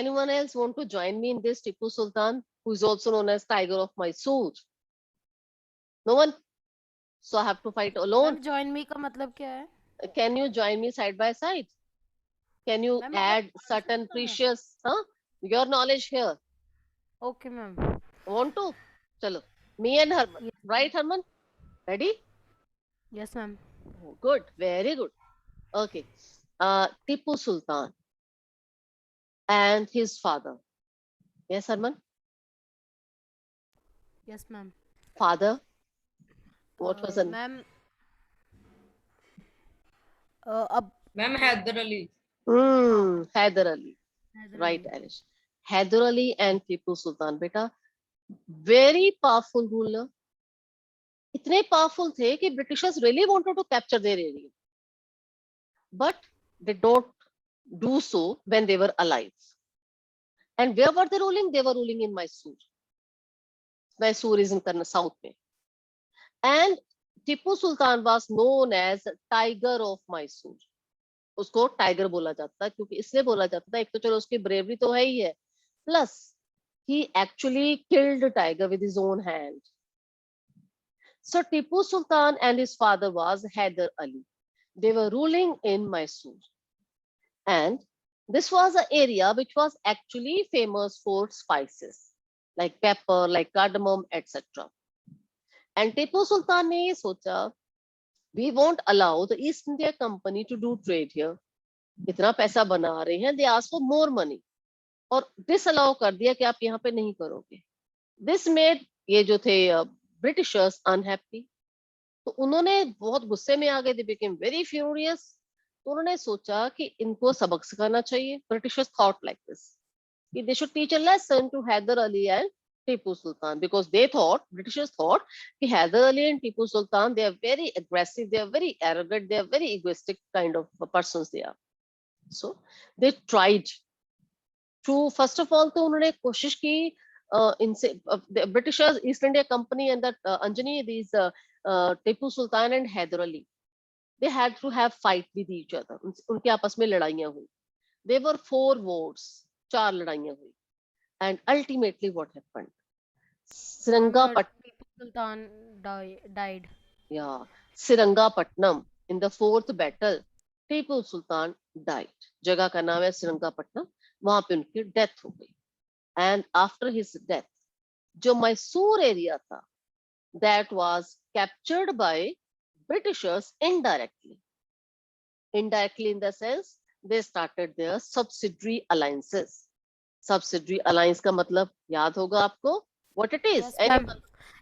Anyone else want to join me in this Tipu Sultan, who is also known as Tiger of Mysore? No one? So I have to fight alone. Ma'am join me का मतलब क्या है? Can you join me side by side? Can you ma'am मतलब add answer certain करना है? precious, your knowledge here? Okay ma'am. Want to? Chalo. Me and Herman. Right, Herman? Ready? Yes ma'am. Oh, good. Very good. Okay. Tipu Sultan and his father. Yes, Herman? Yes ma'am. Father. What was the ma'am अब ma'am Hyder Ali. Hyder Ali. Hyder Right, Ali. Alish. Hyder Ali and Tipu Sultan. Beta, very powerful ruler. इतने powerful थे कि Britishers really wanted to capture their area, but they don't do so when they were alive. And where were they ruling? They were ruling in Mysore. Mysore is in south में. And Tipu Sultan was known as tiger of Mysore. उसको tiger बोला जाता है क्योंकि इसलिए बोला जाता है, एक तो चलो उसकी ब्रेवरी तो है ही है, plus he actually killed tiger with his own hand. So Tipu Sultan and his father was Hyder Ali. They were ruling in Mysore. And this was an area which was actually famous for spices, like pepper, like cardamom, etc. And Tipu Sultan ne ye socha, we won't allow the East India Company to do trade here. इतना पैसा बना रहे हैं, they ask for more money. और disallow कर दिया कि आप यहाँ पे नहीं करोगे. This made ये जो थे Britishers unhappy. तो उन्होंने बहुत गुस्से में आ गए. They became very furious. तो उन्होंने सोचा कि इनको सबक सिखाना चाहिए. ब्रिटिशर्स थॉट लाइक दिस कि they should teach a lesson to Hyder Ali and Tipu Sultan, because they thought, Britishers thought कि Hyder Ali and Tipu Sultan, they are very aggressive, they are very arrogant, they are very egoistic kind of persons they are. So they tried to, first of all तो उन्होंने कोशिश की इनसे, Britishers, East India company and that अंजनी, these Tipu Sultan and Hyder Ali, they had to have fight with each other. उनके आपस में लड़ाइयां हुई. There were 4 wars, 4 लड़ाइयां हुई. And ultimately what happened? Ma'am Sringapatnam, Tipu Sultan died. yeah, Sringapatnam, in the 4th battle, Tipu Sultan died. जगह का नाम है श्रृंगापट्टनम. वहां पे उनकी डेथ हो गई. And after his death, जो मैसूर एरिया था, that was captured by Britishers indirectly. Indirectly in the sense they started their subsidiary alliances. Subsidiary alliance का मतलब याद होगा आपको, what it is? Yes ma'am.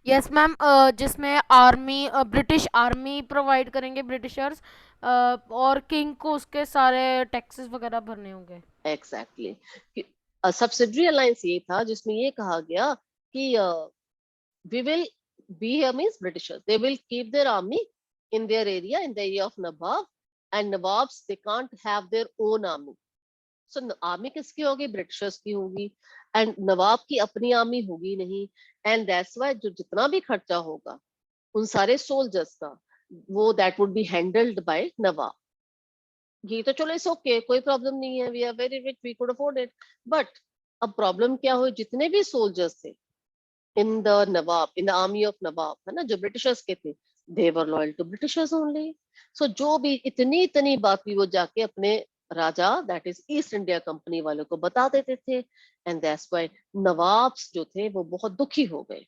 Yes ma'am. जिसमें आर्मी, ब्रिटिश आर्मी प्रोवाइड करेंगे Britishers, और किंग को उसके सारे टैक्सेस वगैरह भरने होंगे. Exactly. Subsidiary alliance ये था जिसमें ये कहा गया कि we will be here means Britishers. They will keep their army in their area, in the area of Nawab, and Nawabs, they can't have their own army. So army किसकी होगी? Britishers की होगी. एंड नवाब की अपनी army होगी नहीं. And that's why जो जितना भी खर्चा होगा उन सारे सोल्जर्स का, वो that would be handled by Nawab. ये तो चलो इस ओके, कोई प्रॉब्लम नहीं है, we are very rich, we could afford it. But अब प्रॉब्लम क्या हुई? जितने भी सोल्जर्स थे in the Nawab, in the army of Nawab, है ना, जो ब्रिटिशर्स के थे, they were loyal to Britishers only. So जो भी इतनी इतनी बात भी वो जाके अपने राजा, that is east India company वालों को बता देते थे. एंड दैट्स व्हाई नवाब्स जो थे वो बहुत दुखी हो गए,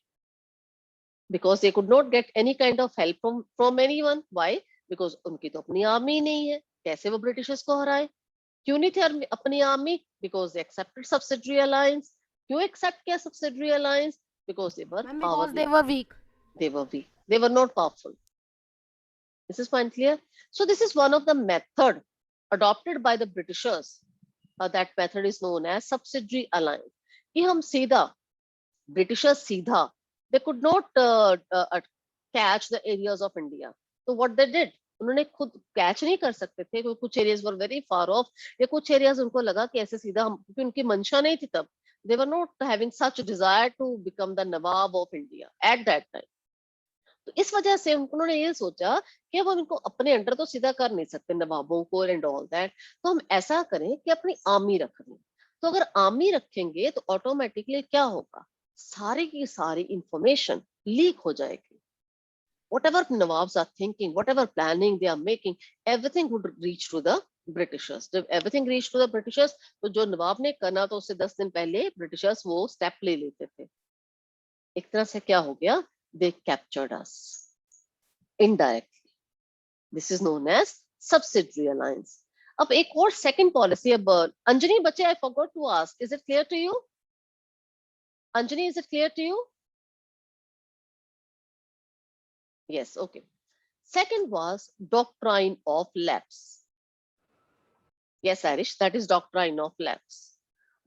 because they could not get any kind of help from anyone. Why? Because उनकी तो अपनी आर्मी नहीं है. कैसे वो ब्रिटिशर्स को हराए? क्यों नहीं थे अपनी army? Because they accepted subsidiary alliance. क्यों एक्सेप्ट किया subsidiary alliance? Because they were ma'am because they powerless. Were weak. They were weak. They were not powerful. This is point clear. So this is one of the method adopted by the Britishers. That method is known as subsidiary alliance. कि हम सीधा, Britishers सीधा, they could not catch the areas of India. So what they did, उन्होंने खुद catch नहीं कर सकते थे क्योंकि कुछ areas were very far of, या कुछ एरियाज उनको लगा कि ऐसे सीधा हम, क्योंकि उनकी मंशा नहीं थी तब. They were not having such desire to become the Nawab of India at that time. तो इस वजह से उन्होंने ये सोचा कि अब उनको अपने अंडर तो सीधा कर नहीं सकते नवाबों को एंड ऑल दैट, तो हम ऐसा करें कि अपनी आर्मी रख दें. तो अगर आर्मी रखेंगे तो ऑटोमेटिकली क्या होगा, सारी की सारी इंफॉर्मेशन लीक हो जाएगी. Whatever Nawabs are thinking, whatever planning they are making, everything would reach to the Britishers. जब everything reached to the Britishers, तो जो नवाब ने करना तो उससे 10 दिन पहले ब्रिटिशर्स वो स्टेप ले लेते थे. एक तरह से क्या हो गया, they captured us indirectly. This is known as subsidiary alliance. अब एक और सेकंड पॉलिसी. अब अंजनी बच्चे, I forgot to ask, is it clear to you? Anjani, is it clear to you? Yes, okay. Second was doctrine of lapse. Yes, Irish, that is doctrine of lapse.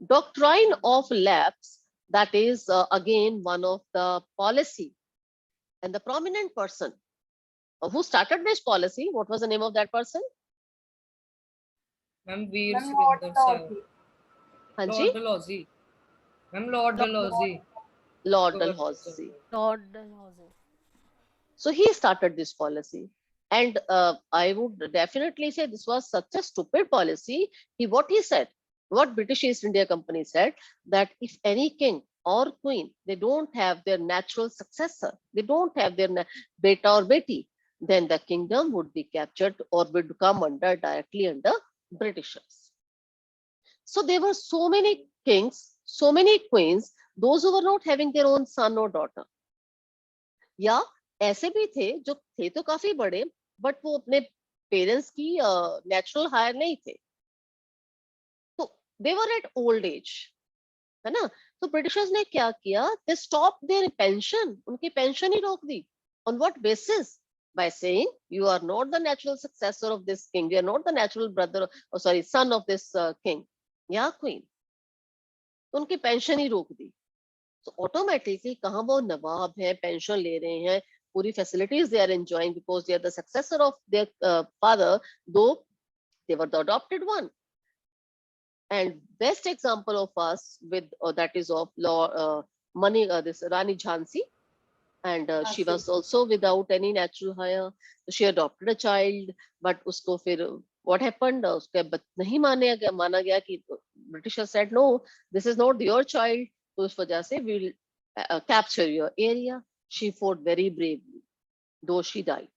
Doctrine of lapse, that is again one of the policy. And the prominent person who started this policy, what was the name of that person? Ma'am, Veer Surinder Sahib. Hanji? Lord Dalhousie. Ma'am, Lord Dalhousie. Lord Dalhousie. Lord Dalhousie. So he started this policy. And I would definitely say this was such a stupid policy. What he said, what British East India Company said, that if any king or queen, they don't have their natural successor, they don't have their beta or beti, then the kingdom would be captured or would come under directly under Britishers. So there were so many kings, so many queens, those who were not having their own son or daughter. या ऐसे भी थे जो थे तो काफी बड़े, but वो अपने पेरेंट्स की नेचुरल हायर नहीं थे, तो they were at old age, है ना. तो ब्रिटिशर्स ने क्या किया, दे स्टॉप देयर पेंशन, उनकी पेंशन ही रोक दी. On what basis? by saying you are not the natural successor of this king, you are not the natural brother or sorry son of this king या queen. तो उनकी pension ही रोक दी. तो ऑटोमेटिकली कहाँ वो नवाब है, पेंशन ले रहे हैं, पूरी facilities they are enjoying because they are the successor of their father, though they were the adopted one. And best example of us with that is of this Rani Jhansi, and she was also without any natural hire. So she adopted a child, but usko fir what happened, uske nahi माना गया कि Britishers said no, this is not your child, तो उस वजह से we'll capture your area. She fought very bravely, though she died.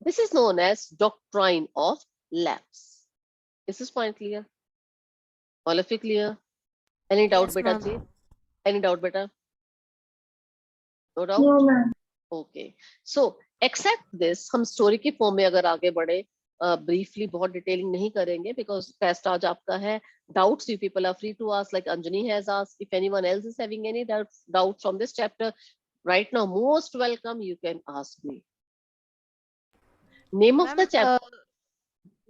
This is known as doctrine of lapse. Is this point clear? All of you clear? Any doubt, Yes, beta ma'am. ji? Any doubt, beta? No doubt? No, ma'am. Okay. So, except this, हम story की form में अगर आगे बढ़े, briefly बहुत detailing नहीं करेंगे because test आज आपका है. Doubts you people are free to ask, like Anjani has asked. If anyone else is having any doubts from this chapter, right now, most welcome, you can ask me. Name of the chapter.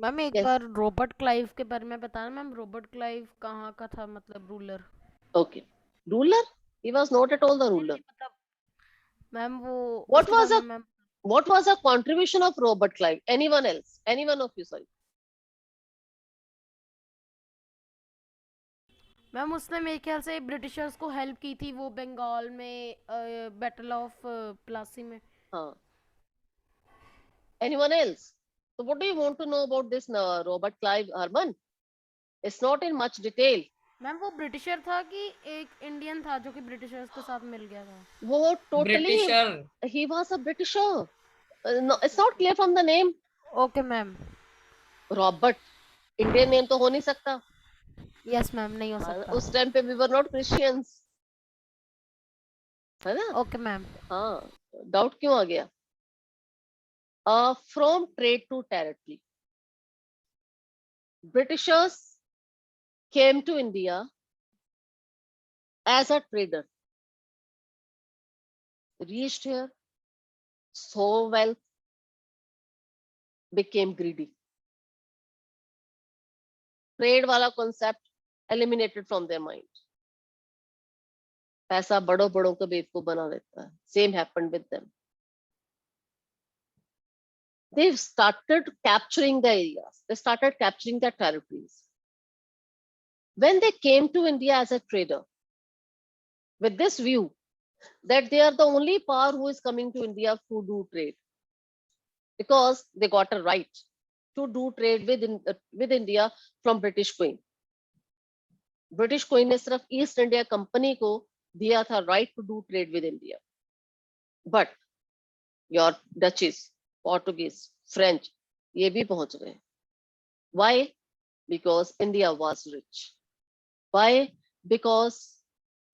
Ma'am एक Yes. बार Robert Clive के बारे में बताना ma'am. Robert Clive कहाँ का था, मतलब ruler? Okay. Ruler? He was not at all the ruler. Ma'am वो What उसके was बारे a में ma'am what was the contribution of Robert Clive? Anyone else? Anyone of you? Sorry. Ma'am उसने मेरे ख्याल से ब्रिटिशर्स को हेल्प की थी वो बंगाल में बैटल ऑफ प्लासी में. Huh. Anyone else? So what do you want to know about this Robert Clive, Harman? It's not in much detail. Ma'am वो ब्रिटिशर था कि एक इंडियन था जो कि ब्रिटिशर्स के साथ मिल गया था? वो totally Britisher. he was a Britisher. No, it's not clear from the name. Okay ma'am. Robert. Indian name तो हो नहीं सकता. यस मैम, नहीं हो सकता. उस टाइम पे we were not Christians. है ना? Okay ma'am. हाँ. डाउट क्यों आ गया? From trade to territory. Britishers came to India as a trader. Reached here, saw wealth, became greedy. Trade वाला concept eliminated from their mind. पैसा बड़ों बड़ों को बेवकूफ बना देता है. Same happened with them. They started capturing the areas. They started capturing the territories. When they came to India as a trader, with this view that they are the only power who is coming to India to do trade, because they got a right to do trade with India from British Queen. British queen ने सिर्फ East India company को दिया था right to do trade with India, but your Dutches, Portuguese, French ये भी पहुंच गए. Why? Because India was rich. Why? Because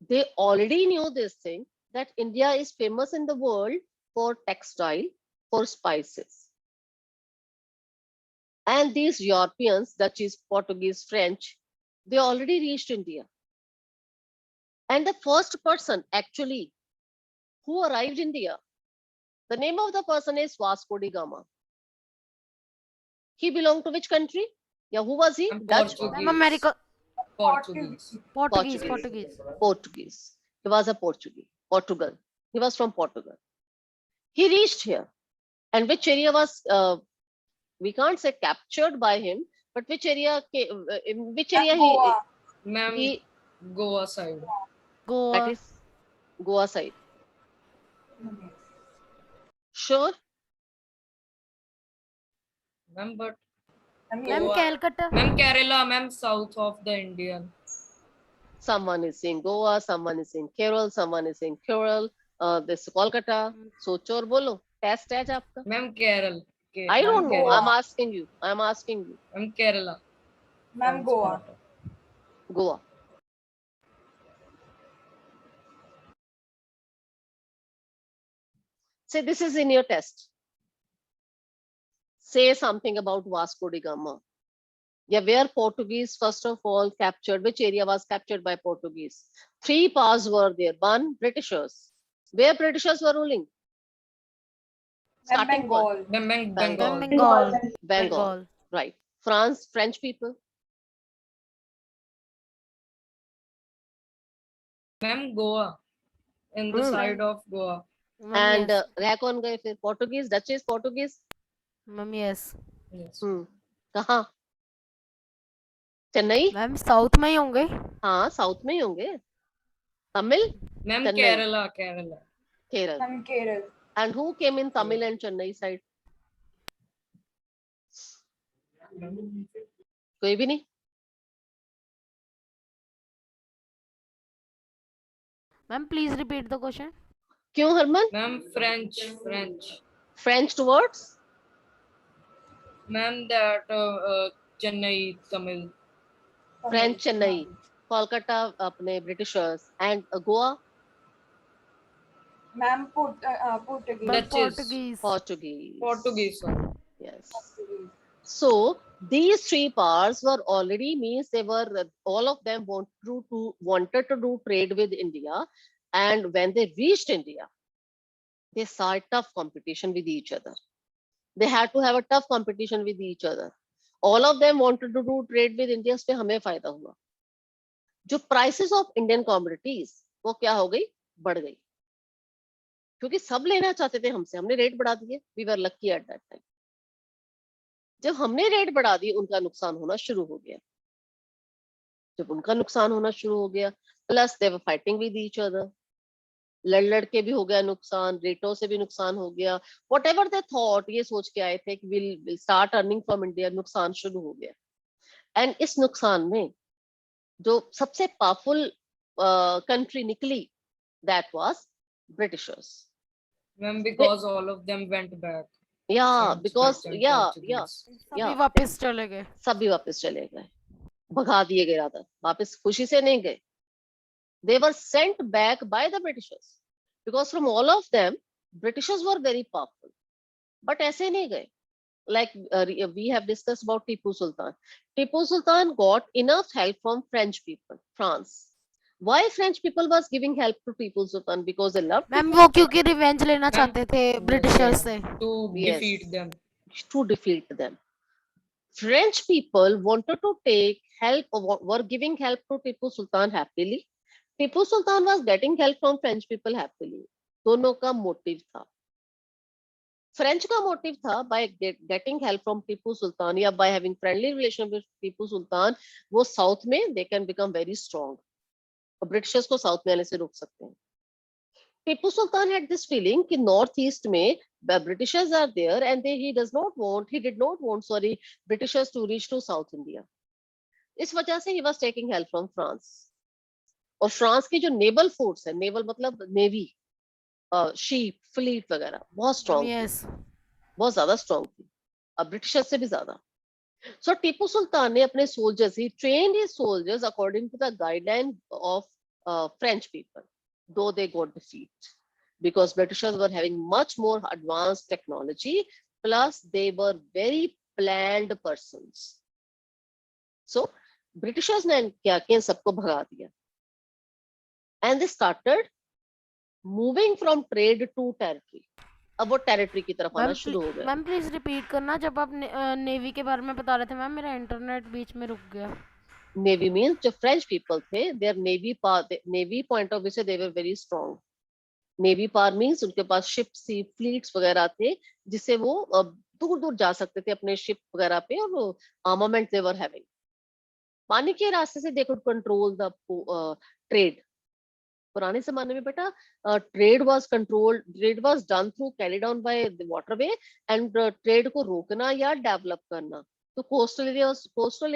they already knew this thing, that India is famous in the world for textile, for spices. And these Europeans, Dutch, Portuguese, French, they already reached India. And the first person actually who arrived in India, the name of the person is Vasco da Gama. He belonged to which country? Yeah, who was he? I'm Dutch? Portuguese. Ma'am America, Portuguese. Portuguese, Portuguese. Portuguese. Portuguese. He was a Portuguese. Portugal. He was from Portugal. He reached here. And which area was, we can't say captured by him, but which area, in which area Goa. Ma'am, he, Goa side. Goa. that is Goa side. Sure? Ma'am, but ma'am Goa. Calcutta. Ma'am, Kerala, ma'am, south of the Indian. Someone is saying Goa, someone is saying Kerala, someone is saying Kerala, this Kolkata. सोचो और बोलो. Test है आपका. Ma'am, Kerala. I don't know. Kerala. I'm asking you. I'm asking you. Ma'am, Kerala. Ma'am, Goa. Goa. Say this is in your test. Say something about Vasco da Gama. Yeah, where Portuguese first of all captured, which area was captured by Portuguese? Three powers were there. One, Britishers. Where Britishers were ruling? Ma'am, Starting point. Bengal. Ma'am, Bengal. Ma'am Bengal. Bengal. Bengal. Right. France, French people. Ma'am, Goa. In the side of Goa. And ma'am रह कौन गए फिर? Portuguese, Dutch, Portuguese. Ma'am yes. Yes. कहाँ? Chennai? Ma'am south में ही होंगे. हाँ, south में ही होंगे. Tamil? Ma'am, Chennai. Kerala, Kerala. Kerala. Ma'am, Kerala. And who came in Tamil and Chennai side? कोई भी नहीं. Ma'am please repeat the question. क्यों Harman? Ma'am, French, French. French towards? Ma'am, that Chennai, Tamil. French Chennai. Kolkata अपने Britishers. And Goa? Ma'am, Portuguese. Ma'am Duchess. Portuguese. Portuguese. Portuguese, sir. Yes. So these three powers were already, means they were, all of them wanted to do trade with India. And when they reached India, they saw a tough competition with each other. They had to have a tough competition with each other. All of them wanted to do trade with India. उसमें हमें फायदा हुआ. जो prices of Indian commodities वो क्या हो गई? बढ़ गई. क्योंकि सब लेना चाहते थे हमसे, हमने रेट बढ़ा दिए. We were lucky at that time. जब हमने रेट बढ़ा दी, उनका नुकसान होना शुरू हो गया. जब उनका नुकसान होना शुरू हो गया, plus they were fighting with each other. लड़ के भी हो गया नुकसान, रेटों से भी नुकसान हो गया. वट एवर दे थॉट, ये सोच के आए थे कि will start earning from India, नुकसान शुरू हो गया. एंड इस नुकसान में जो सबसे पावरफुल कंट्री निकली, that was Britishers. Ma'am, because all of them went back. या French, बिकॉज Dutch and या Portuguese. सभी Yeah. वापस चले गए. सभी वापस चले गए, भगा दिए गए. राधा वापस खुशी से नहीं गए. They were sent back by the Britishers because from all of them, Britishers were very powerful. But ऐसे नहीं गए. Like we have discussed about Tipu Sultan. Tipu Sultan got enough help from French people, France. Why French people was giving help to Tipu Sultan? Because they loved ma'am वो क्योंकि revenge लेना ma'am, चाहते थे Britishers से. To Yes. defeat them. to defeat them. French people wanted to take help, or were giving help to Tipu Sultan happily. Tipu Sultan was getting help from French people happily. दोनों का motive था. French का motive था by getting help from Tipu Sultan या by having friendly relation with Tipu Sultan, वो south में they can become very strong. और Britishers को साउथ में आने से रोक सकते हैं. Tipu Sultan had this feeling कि north east में the Britishers are there and he did not want, Britishers to reach to South India. इस वजह से he was taking help from France. और फ्रांस की जो नेवल फोर्स है, naval मतलब नेवी, शिप फ्लीट वगैरह बहुत स्ट्रांग थी, यस बहुत ज्यादा स्ट्रांग थी, अब ब्रिटिशर्स से भी ज्यादा। सो टीपू सुल्तान ने अपने soldiers, he trained his soldiers according to the guideline of French people, though they got defeat because Britishers were having much more advanced technology, plus they were very planned persons. So Britishers ने क्या किया, सबको भगा दिया, and they started moving from trade to territory. अब वो territory की तरफ आना शुरू हो गया। मैम प्लीज रिपीट करना, जब आप नेवी के बारे में बता रहे थे मैम, मेरा इंटरनेट बीच में रुक गया। नेवी मीन्स जो फ्रेंच पीपल थे, their navy point of view से they were very strong. Navy power means उनके पास शिप सी फ्लीट्स वगैरह थे, जिससे वो दूर दूर जा सकते थे अपने शिप वगैरह पे, और वो आर्मामेंट दे वर हैविंग। पानी के रास्ते से they could control the trade. पुराने जमाने में बेटा trade was controlled, trade was done through carried on by the waterway, and trade को रोकना या डेवलप करना, तो coastal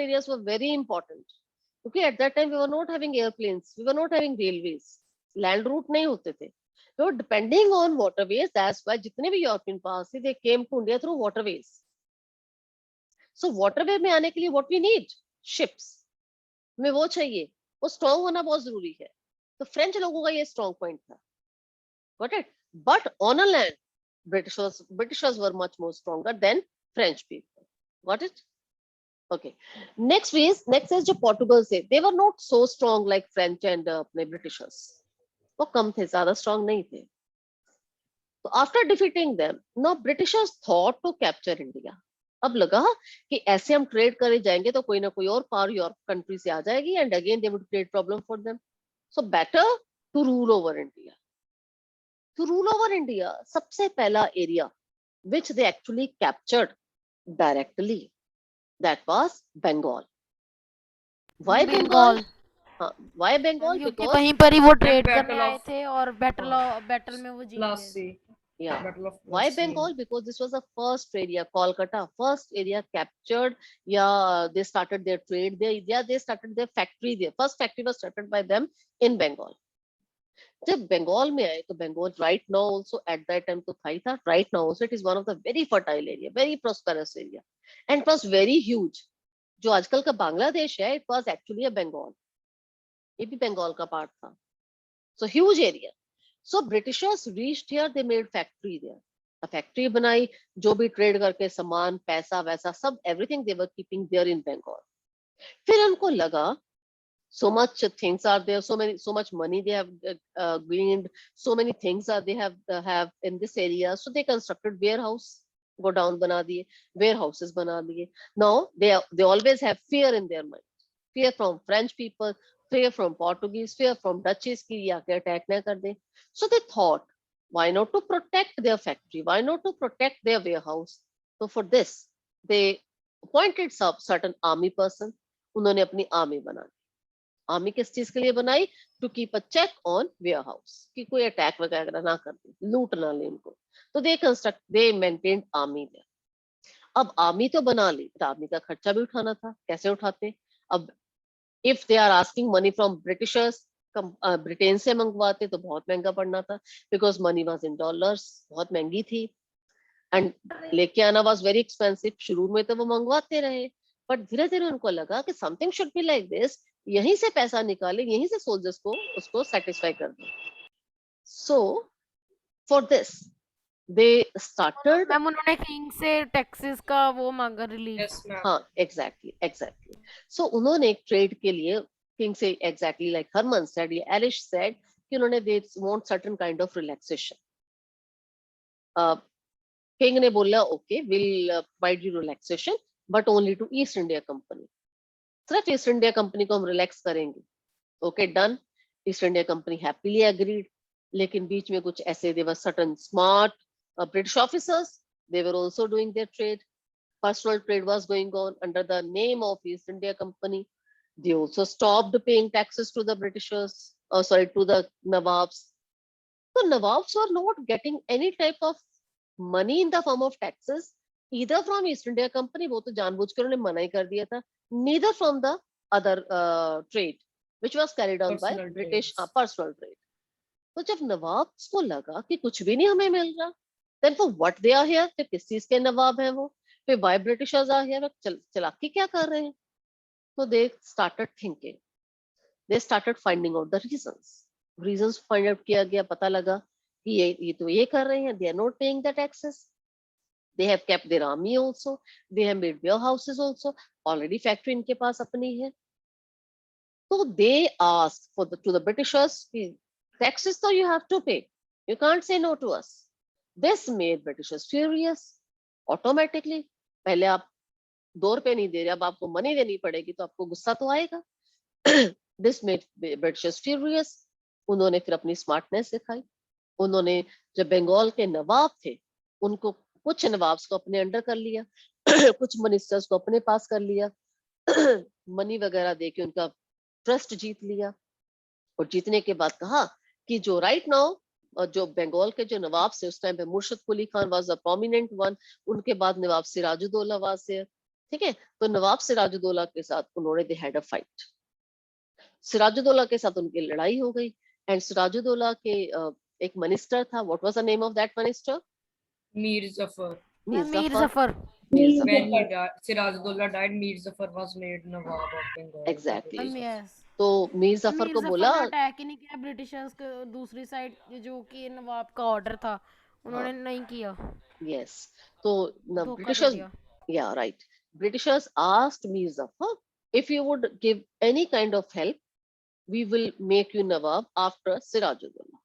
areas were very important, क्योंकि at that time we were not having airplanes, we were not having railways, land route नहीं होते थे, तो depending on waterways, that's why जितने भी यूरोपियन पावर्स थे, they came to India through waterways. So waterway में आने के लिए व्हाट वी नीड, शिप्स, हमें वो चाहिए, वो स्ट्रांग होना बहुत जरूरी है। तो फ्रेंच लोगों का ये स्ट्रांग पॉइंट था, got it. But on a land Britishers were much more stronger than French people, got it? Okay, next is जो पोर्टुगल से, they were not so strong like French and अपने Britishers, वो कम थे, ज्यादा स्ट्रांग नहीं थे। तो after defeating them, now Britishers thought to capture India. अब लगा कि ऐसे हम ट्रेड करे जाएंगे तो कोई ना कोई और पावर यूरोप कंट्री से आ जाएगी, and again they would create problem for them, so better to rule over India. To rule over India, सबसे पहला area which they actually captured directly, that was Bengal. Why Bengal? Why Bengal? क्योंकि Because वहीं पर ही वो trade Battle करने आए of- थे और बैटल में वो जीत Last गए। sea. yeah, Battle of why Plassey. Bengal? Because this was the first area, Kolkata, first area captured. Yeah, they started their trade there. Yeah, they started their factory there. First factory was started by them in Bengal. जब बंगाल में आए तो Bengal right now also at that time तो था ही था, right now also it is one of the very fertile area, very prosperous area, and it was very huge. जो आजकल का बांग्लादेश है, it was actually a Bengal, ये भी बंगाल का पार्ट था, so huge area. So Britishers reached here, they made factory there, factory बनाई, जो भी ट्रेड करके सामान पैसा वैसा सब everything they were keeping there in Bengal. फिर उनको लगा so much things are there, so much money they have gained, so many things are they have in this area, so they constructed warehouse, go down bana diye, warehouses bana diye। Now they always have fear in their mind, fear from French people, fear from Portuguese, fear from Dutchies ki aake attack na kar de। So they thought, why not to protect their factory, why not to protect their warehouse? So for this they appointed some certain army person, उन्होंने अपनी army बना। Army किस चीज के लिए बनाई? To keep a check on warehouse, कि कोई अटैक वगैरह ना कर दे, लूट ना ले इनको, तो दे मेंटेन्ड आर्मी देयर। अब आर्मी तो बना ली, तो आर्मी का खर्चा भी उठाना था, कैसे उठाते? अब if they are asking money from Britishers, Britain से मंगवाते तो बहुत महंगा पड़ना था, because money was in dollars, बहुत महंगी थी, एंड लेके आना वाज वेरी एक्सपेंसिव। शुरू में तो वो मंगवाते रहे, बट धीरे धीरे उनको लगा कि something should be like this, यहीं से पैसा निकाले, यहीं से सोल्जर्स को उसको सेटिस्फाई कर दे। So for this they started, ma'am उन्होंने किंग से टैक्सेस का वो मांगा, रिलीफ। Yes, ma'am. हाँ एग्जैक्टली। सो उन्होंने एक ट्रेड के लिए किंग से, एग्जैक्टली लाइक हरमन सेड, ये एलिश सेड, कि उन्होंने they want certain kind of relaxation. King ने बोला okay will provide you relaxation, but only to East India company, सिर्फ ईस्ट इंडिया कंपनी को हम रिलैक्स करेंगे। Okay done, East India company happily agreed. लेकिन बीच में कुछ ऐसे देवर certain smart British officers, they were also doing their trade, personal trade was going on under the name of East India Company. They also stopped paying taxes to the Britishers, to the Nawabs. So Nawabs were not getting any type of money in the form of taxes either from East India Company, वो तो जानबूझ कर उन्होंने मना ही कर दिया था, neither from the other trade which was carried on by Personal British trades. personal trade. तो जब नवाब को लगा कि कुछ भी नहीं हमें मिल रहा, then for what they are here, फिर किस चीज के नवाब हैं वो, फिर why Britishers are here, चालाकी क्या कर रहे हैं? तो they started thinking, they started finding out the reasons find out किया गया, पता लगा कि ये तो ये कर रहे हैं, they are not paying the taxes, they have kept their army also, they have made warehouses also, already factory इनके पास अपनी है. So they asked to the Britishers, taxes though you have to pay, you can't say no to us. This made Britishers furious automatically. पहले आप ₹2 नहीं दे रहे, अब आपको money देनी पड़ेगी, तो आपको गुस्सा तो आएगा. This made Britishers furious. उन्होंने फिर अपनी स्मार्टनेस दिखाई. उन्होंने जब बंगाल के नवाब थे, उनको कुछ नवाब्स को अपने अंडर कर लिया, कुछ मिनिस्टर्स को अपने पास कर लिया, मनी वगैरह देके उनका ट्रस्ट जीत लिया. और जीतने के बाद कहा कि जो राइट नाउ जो बंगाल के जो नवाब से उस टाइम पे Murshid Quli Khan was a prominent one, उनके बाद नवाब सिराजुद्दौला वाज देयर. ठीक है, तो नवाब सिराजुद्दौला के साथ उन्होंने they had a fight. Sirajuddaulah के साथ उनकी लड़ाई हो गई. एंड सिराजुद्दौला के एक मिनिस्टर था, what was the name of that minister? Mir Zafar. Mir Zafar. When he died, Sirajuddaulah died, Mir Zafar was made Nawab of Bengal. Exactly. Yes. तो मीर जफर मीर को जफर बोला, ने अटैक ही नहीं किया ब्रिटिशर्स के दूसरी साइड, जो कि नवाब का ऑर्डर था, उन्होंने नहीं किया, यस, तो धोखा दे ब्रिटिशर्स, दिया. yeah, right, Britishers asked Mir Zafar, if you would give any kind of help, we will make you Nawab after Sirajuddaulah.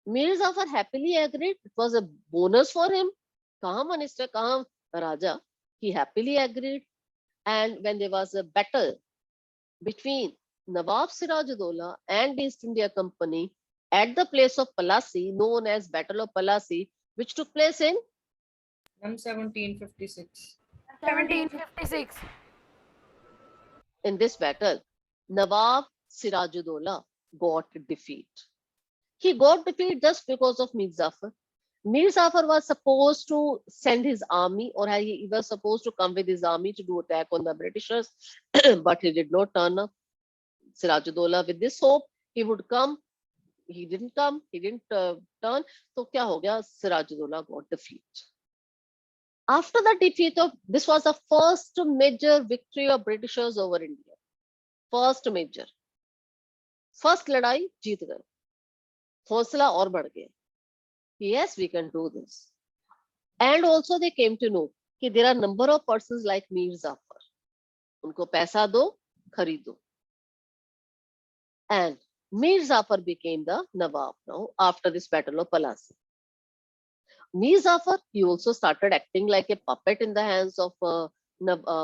Mir Zafar happily agreed. It was a bonus for him. Kahan minister, kahan raja. He happily agreed. And when there was a battle between Nawab Sirajuddaulah and the East India Company at the place of Palasi, known as Battle of Palasi, which took place in 1756. 1756. in this battle, Nawab Sirajuddaulah got defeat. He got defeat just because of Mir Zafar. Mir Zafar was supposed to send his army, or he was supposed to come with his army to do attack on the Britishers, but he did not turn up. Sirajuddaulah, with this hope, he would come. He didn't come. He didn't turn. So क्या हो गया? Sirajuddaulah got defeat. After the defeat of, this was the first major victory of Britishers over India. First major. First लड़ाई जीत गए. हौसला और बढ़ गया. Yes, we can do this. And also they came to know कि there are number of persons like Mir Zafar. उनको पैसा दो, खरीदो. And Mir Zafar became the Nawab now after this battle of Palasi. Mir Zafar, he also started acting like a puppet in the hands of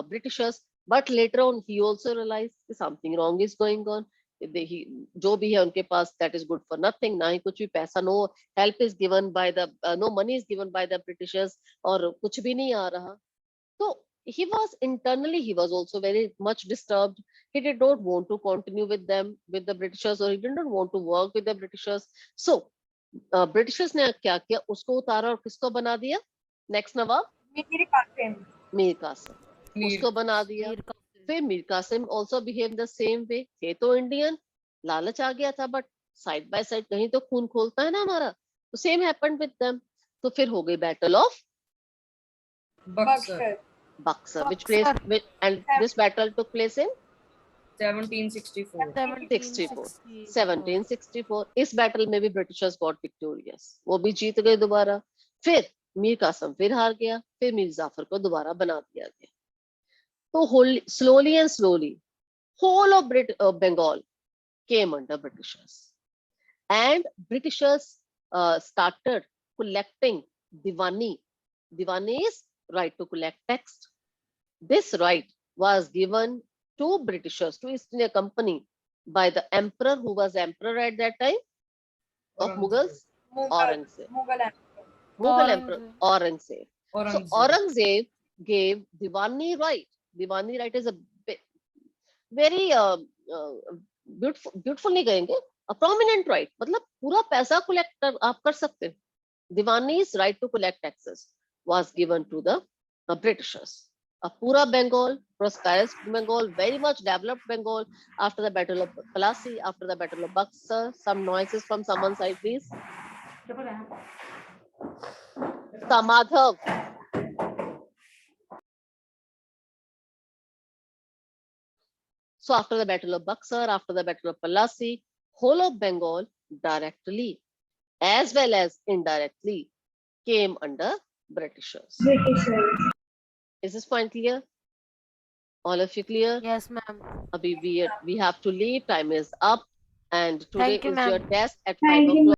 Britishers, but later on he also realized something wrong is going on. जो भी है उनके पास, that is good for nothing. ना ही कुछ भी पैसा, no help is given by the no money is given by the Britishers, और कुछ भी नहीं आ रहा. So he was internally, he was also very much disturbed. He did not want to continue with them, with the Britishers, or he did not want to work with the Britishers. So Britishers ने क्या किया? उसको उतारा और किसको बना दिया? Next नवाब Mir Qasim. Mir Qasim. Mir उसको बना दिया. मीर का फिर Mir Qasim also behaved the same way. थे तो इंडियन, लालच आ गया था, but side by side कहीं तो खून खोलता है ना हमारा. तो same happened with them. तो फिर हो गई battle of Buxar. Buxar, which place, and this battle took place in 1764. 1764. इस बैटल में भी ब्रिटिशर्स गॉट विक्टोरियस, वो भी जीत गए दोबारा. फिर मीर कासिम फिर हार गया, फिर मीर जाफर को दोबारा बना दिया गया. तो slowly and slowly whole of Bengal came under Britishers, and Britishers started collecting Diwani. Diwani is right to collect tax. This right was given to Britishers, to East India Company, by the emperor, who was emperor at that time of Mughals, Aurangzeb. Mughal emperor Aurangzeb. So Aurangzeb gave Diwani right. Diwani right is a very beautiful नहीं कहेंगे, a prominent right. मतलब पूरा पैसा collect आप कर सकते हैं. Diwani's right to collect taxes was given to the Britishers. A pura Bengal, prosperous Bengal, very much developed Bengal after the Battle of Plassey, after the Battle of Buxar. Some noises from someone's side, please. Samadhav. So after the Battle of Buxar, after the Battle of Plassey, whole of Bengal directly as well as indirectly came under Britishers. Is this point clear? All of you clear? Yes, ma'am. Abhi we have to leave. Time is up. And today Thank you, is your ma'am. test at Thank 5 you, o'clock.